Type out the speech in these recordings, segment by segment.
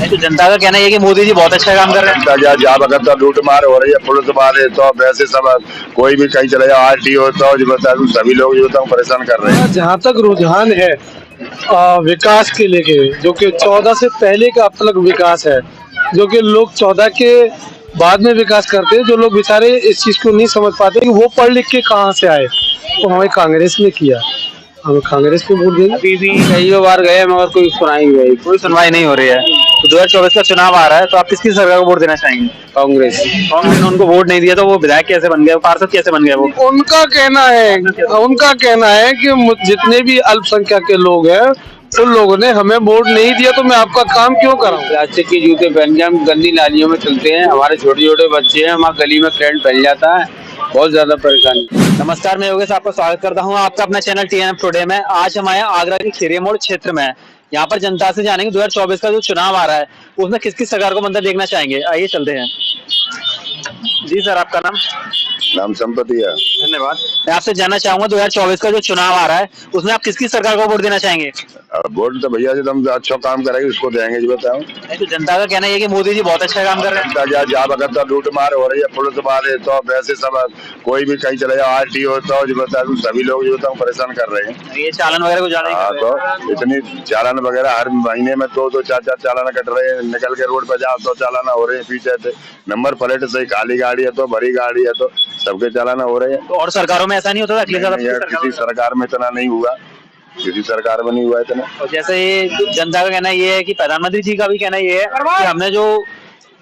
तो जनता का कहना है कि मोदी जी बहुत अच्छा काम कर रहे हैं। जनता क्या जहाँ बगत तो लूट मार हो रही है, पुलिस वाले तो वैसे सब कोई भी कहीं चले जाओ, आरटी होता हो जो बता सभी लोग जो होता परेशान कर रहे हैं। जहाँ तक रुझान है विकास के लेके, जो कि 14 से पहले का अब तक विकास है, जो कि लोग 14 के बाद में विकास करते हैं। जो लोग बेचारे इस चीज को नहीं समझ पाते कि वो पढ़ लिख के कहाँ से आए, तो हमें कांग्रेस ने किया, हमें कांग्रेस पे वोट देंगे। अभी भी कई बार गए मगर कोई सुनवाई नहीं हो रही है। तो 2024 का चुनाव आ रहा है, तो आप किसकी सरकार को वोट देना चाहेंगे? कांग्रेस। कांग्रेस ने उनको वोट नहीं दिया तो वो विधायक कैसे बन गए, पार्षद कैसे बन गए वो? उनका कहना है कि जितने भी अल्पसंख्यक के लोग हैं उन लोगों ने हमें वोट नहीं दिया, तो मैं आपका काम क्यों कराऊं। प्लास्टिक के जूते पहन के हम गंदी नालियों में चलते हैं, हमारे छोटे छोटे बच्चे हैं, हमारे गली में करंट फैल जाता है, बहुत ज्यादा परेशानी। नमस्कार, मैं योगेश आपका स्वागत करता हूं आपका अपना चैनल TNF टुडे में। आज हम आए आगरा के खीरी मोड़ क्षेत्र में। यहाँ पर जनता से जानेंगे 2024 का जो चुनाव आ रहा है उसमें किसकी सरकार को मंदिर देखना चाहेंगे। आइए चलते हैं। जी सर, आपका नाम संपत्ति है। धन्यवाद। मैं आपसे जानना चाहूंगा 2024 का जो चुनाव आ रहा है उसमें आप किसकी सरकार को वोट देना चाहेंगे? वोट तो भैया जी तुम अच्छा काम करेंगे उसको देंगे जी, बताओ। तो जनता का कहना है कि मोदी जी बहुत अच्छा काम कर रहे हैं। जनता क्या जहाँ बगत तो लूट मार हो रही है, पुलिस वाले तो वैसे सब कोई भी कहीं चले जाओ, आरटी होता हो जो बता सभी लोग जो होता परेशान कर रहे हैं। ये चालन वगैरह को ज्यादा हाँ, तो इतनी चालान वगैरह हर महीने में दो चार चालान कट रहे हैं। निकल के रोड पर जाओ तो चालाना हो रहे हैं, पीछे से नंबर प्लेट से खाली गाड़ी है तो भरी गाड़ी है तो सबके चालाना हो रहे हैं। तो और सरकारों में ऐसा नहीं होता था? किसी सरकार में इतना नहीं हुआ, किसी सरकार में नहीं हुआ इतना। और जैसे ये जनता का कहना ये है कि प्रधानमंत्री जी का भी कहना ये है कि हमने जो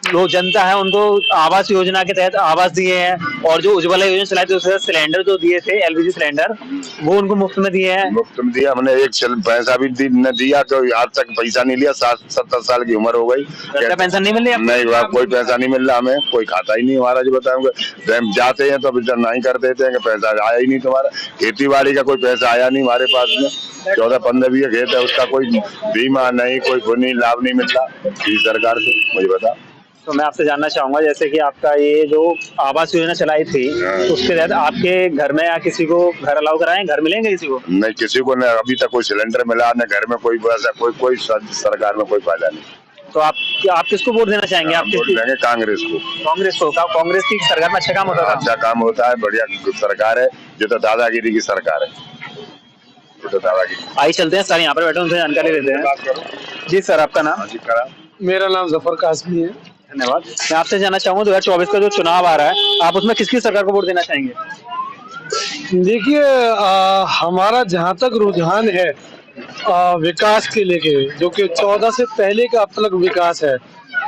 लोग जनता है उनको आवास योजना के तहत आवास दिए हैं, और जो उज्ज्वला योजना चलाई थी उससे सिलेंडर जो दिए थे LPG सिलेंडर वो उनको मुफ्त में दिए हैं। मुफ्त में दिया, हमने एक पैसा भी न दिया, कोई आज तक पैसा नहीं लिया। 70 साल की उम्र हो गई, पेंशन नहीं मिल रही? नहीं, कोई पैसा नहीं मिल रहा हमें, कोई खाता ही नहीं हमारा। जो बताऊंगा हम जाते हैं तो नहीं कर देते हैं कि पैसा आया ही नहीं तुम्हारा। खेती बाड़ी का कोई पैसा आया नहीं हमारे पास में। 14-15 बीघे खेत है, उसका कोई बीमा नहीं, कोई लाभ नहीं मिल रहा इस सरकार से, मुझे बता। तो मैं आपसे जानना चाहूंगा जैसे कि आपका ये जो आवास योजना चलाई थी उसके तहत आपके घर में या किसी को घर अलाउ कराए, घर मिलेंगे किसी को? नहीं, किसी को नहीं अभी तक कोई सिलेंडर मिला, न घर में कोई पैसा, कोई सरकार में कोई फायदा नहीं। तो आप किसको वोट देना चाहेंगे? आप वोट देंगे कांग्रेस को। कांग्रेस को? कांग्रेस की सरकार में अच्छा काम होता है? अच्छा काम होता है, बढ़िया सरकार है। ये तो दादागिरी की सरकार है, ये तो दादागिरी। आइए चलते हैं सर, यहाँ पर बैठे उनसे जानकारी लेते हैं। जी सर, आपका नाम? मेरा नाम जफर कासमी है। धन्यवाद। मैं आपसे जानना चाहूंगा 2024 का जो चुनाव आ रहा है आप उसमें किसकी सरकार को वोट देना चाहेंगे? देखिए, हमारा जहाँ तक रुझान है विकास के लेके, जो कि 14 से पहले का अब तक विकास है,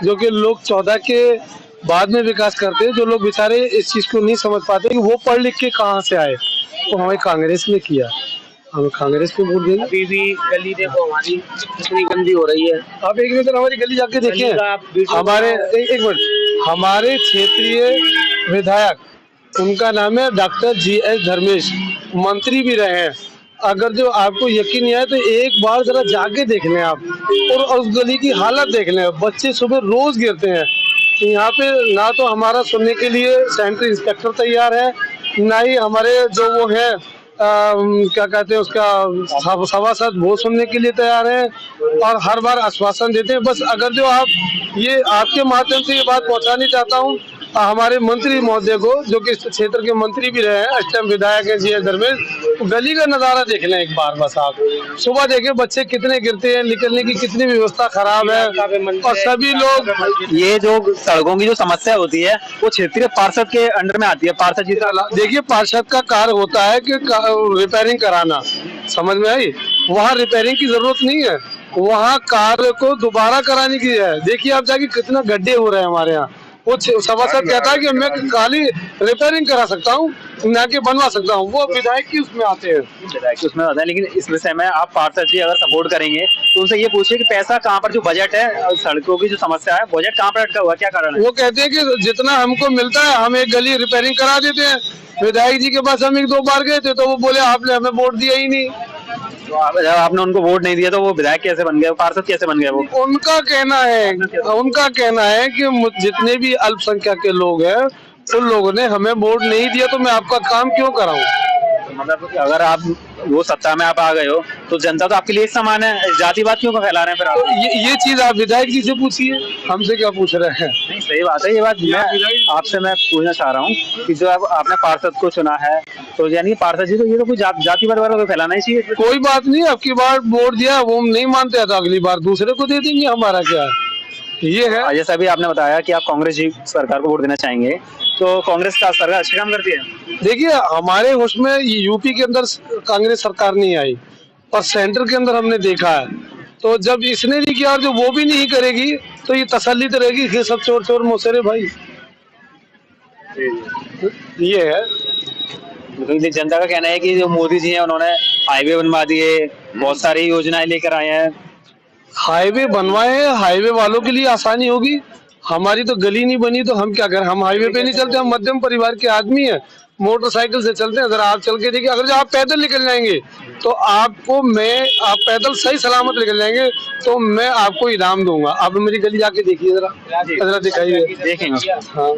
जो कि लोग 14 के बाद में विकास करते हैं। जो लोग बेचारे इस चीज को नहीं समझ पाते कि वो पढ़ लिख के कहाँ से आए, तो हमें कांग्रेस ने किया, हमें कांग्रेस पे वोट देंगे। अभी भी गली देखो हमारी कितनी गंदी हो रही है। आप एक मिनट हमारी गली जाके देखिए। हमारे एक मिनट, हमारे क्षेत्रीय विधायक, उनका नाम है डॉक्टर GS धर्मेश, मंत्री भी रहे हैं। अगर जो आपको यकीन नहीं आए तो एक बार जरा जाके देख लें आप, और उस गली की हालत देख लें। बच्चे सुबह रोज गिरते हैं। यहाँ पे ना तो हमारा सुनने के लिए सेंट्रल इंस्पेक्टर तैयार है, ना ही हमारे जो वो है क्या कहते हैं उसका सभासद, वो सुनने के लिए तैयार है, और हर बार आश्वासन देते हैं। बस अगर जो आप ये आपके माध्यम से ये बात पहुंचानी चाहता हूँ हमारे मंत्री महोदय को, जो कि इस क्षेत्र के मंत्री भी रहे हैं, इस टाइम विधायक है GS धर्मेश, गली का नजारा देख लें एक बार। बस आप सुबह देखें बच्चे कितने गिरते हैं, निकलने की कितनी व्यवस्था खराब है, और सभी लोग। ये जो सड़कों की जो समस्या होती है वो क्षेत्रीय पार्षद के अंडर में आती है। पार्षद जी, देखिए, पार्षद का कार्य होता है कि रिपेयरिंग कराना, समझ में आई? वहाँ रिपेयरिंग की जरूरत नहीं है, वहाँ कार्य को दोबारा कराने की है। देखिए आप जाके कितना गड्ढे हो रहे हैं हमारे यहाँ। वो सभासद कहता है कि मैं खाली रिपेयरिंग करा सकता हूँ, ना कि बनवा सकता हूँ। वो विधायक की उसमें आते हैं, विधायक की उसमें आते हैं। लेकिन इस विषय में आप पार्षद जी अगर सपोर्ट करेंगे तो उनसे ये पूछिए कि पैसा कहाँ पर, जो बजट है सड़कों की जो समस्या है, बजट कहाँ पर अटका हुआ, क्या कारण है? वो कहते हैं कि जितना हमको मिलता है हम एक गली रिपेयरिंग करा देते हैं। विधायक जी के पास हम 1-2 बार गए थे तो वो बोले आपने हमें वोट दिया ही नहीं। तो जब आपने उनको वोट नहीं दिया तो वो विधायक कैसे बन गए, पार्षद कैसे बन गए वो? उनका कहना है कि जितने भी अल्पसंख्यक के लोग हैं उन लोगों ने हमें वोट नहीं दिया, तो मैं आपका काम क्यों कराऊं। मतलब अगर आप वो सत्ता में आप आ गए हो तो जनता तो आपके लिए एक समान है, जातिवाद क्यों का फैला रहे हैं फिर आप? तो ये चीज आप विधायक जी से पूछिए, हमसे क्या पूछ रहे हैं। नहीं सही बात है, ये बात मैं आपसे मैं पूछना चाह रहा हूँ कि जो आपने पार्षद को चुना है तो यानी पार्षद जी तो ये तो कोई जातिवाद वाला कोई फैलाना ही चाहिए। कोई बात नहीं, अब की बार वोट दिया वो हम नहीं मानते हैं तो अगली बार दूसरे को दे देंगे, हमारा क्या है, ये है। जैसा अभी आपने बताया कि आप कांग्रेस जी सरकार को वोट देना चाहेंगे, तो कांग्रेस का सरकार अच्छे काम करती है। देखिए हमारे उसमें यूपी के अंदर कांग्रेस सरकार नहीं आई, पर सेंटर के अंदर हमने देखा है, तो जब इसने नहीं किया और जो वो भी नहीं करेगी तो ये तसल्ली तो रहेगी कि सब चोर चोर मोसेरे भाई, ये है। क्योंकि जनता का कहना है कि जो मोदी जी हैं उन्होंने हाईवे बनवा दिए, बहुत सारी योजनाएं लेकर आए हैं। हाईवे बनवाए हैं, हाईवे वालों के लिए आसानी होगी, हमारी तो गली नहीं बनी तो हम क्या करें, हम हाईवे पे नहीं चलते, हम मध्यम परिवार के आदमी हैं, मोटरसाइकिल से चलते हैं। अगर आप चल के देखिए, अगर आप पैदल निकल जाएंगे तो आपको आप पैदल सही सलामत निकल जाएंगे तो मैं आपको इनाम दूंगा। आप मेरी गली जाके देखिए जरा दिखाइए, देखेंगे। हाँ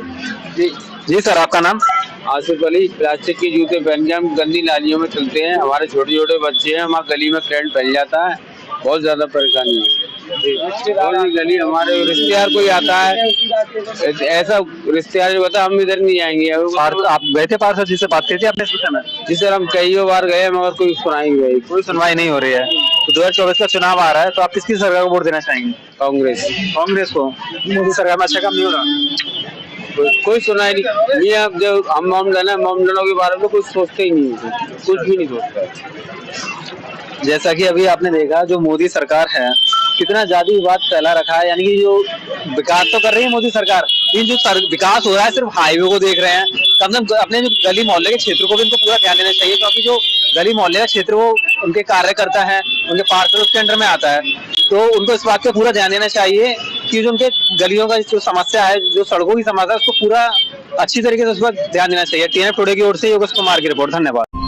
जी सर, आपका नाम? आसिफ अली। प्लास्टिक के जूते पहन के हम गंदी नालियों में चलते हैं, हमारे छोटे छोटे बच्चे हैं, हमारे गली में करंट फैल जाता है, बहुत ज्यादा परेशानी है। और ये गली हमारे रिश्तेदार कोई आता है, ऐसा रिश्तेदार जो बता हम इधर नहीं आएंगे। आप गए थे पार्षद जी से, बात की थी आपने इस विषय में? जी सर, हम कई बार गए मगर कोई सुनाई नहीं गई, कोई सुनवाई नहीं हो रही है। तो 2024 का चुनाव आ रहा है, तो आप किसकी सरकार को वोट देना चाहेंगे? कांग्रेस। कांग्रेस को? मोदी सरकार में अच्छा काम नहीं हो रहा, कोई सुनाई नहीं। ये अब जो हम मामलों के बारे में कुछ सोचते ही नहीं है, कुछ भी नहीं सोचता। जैसा कि अभी आपने देखा जो मोदी सरकार है कितना जातिवाद फैला रखा है, यानी कि जो विकास तो कर रही है मोदी सरकार, लेकिन जो विकास हो रहा है सिर्फ हाईवे को देख रहे हैं। कम से कम अपने जो गली मोहल्ले के क्षेत्र को भी इनको पूरा ध्यान देना चाहिए, क्योंकि जो गली मोहल्ले का क्षेत्र वो उनके कार्यकर्ता है, उनके पार्षद उसके अंडर में आता है, तो उनको इस बात का पूरा ध्यान देना चाहिए कि जो उनके गलियों का जो समस्या है, जो सड़कों की समस्या है, उसको पूरा अच्छी तरीके से उस पर ध्यान देना चाहिए। TNF टुडे की ओर से योगेश कुमार की रिपोर्ट, धन्यवाद।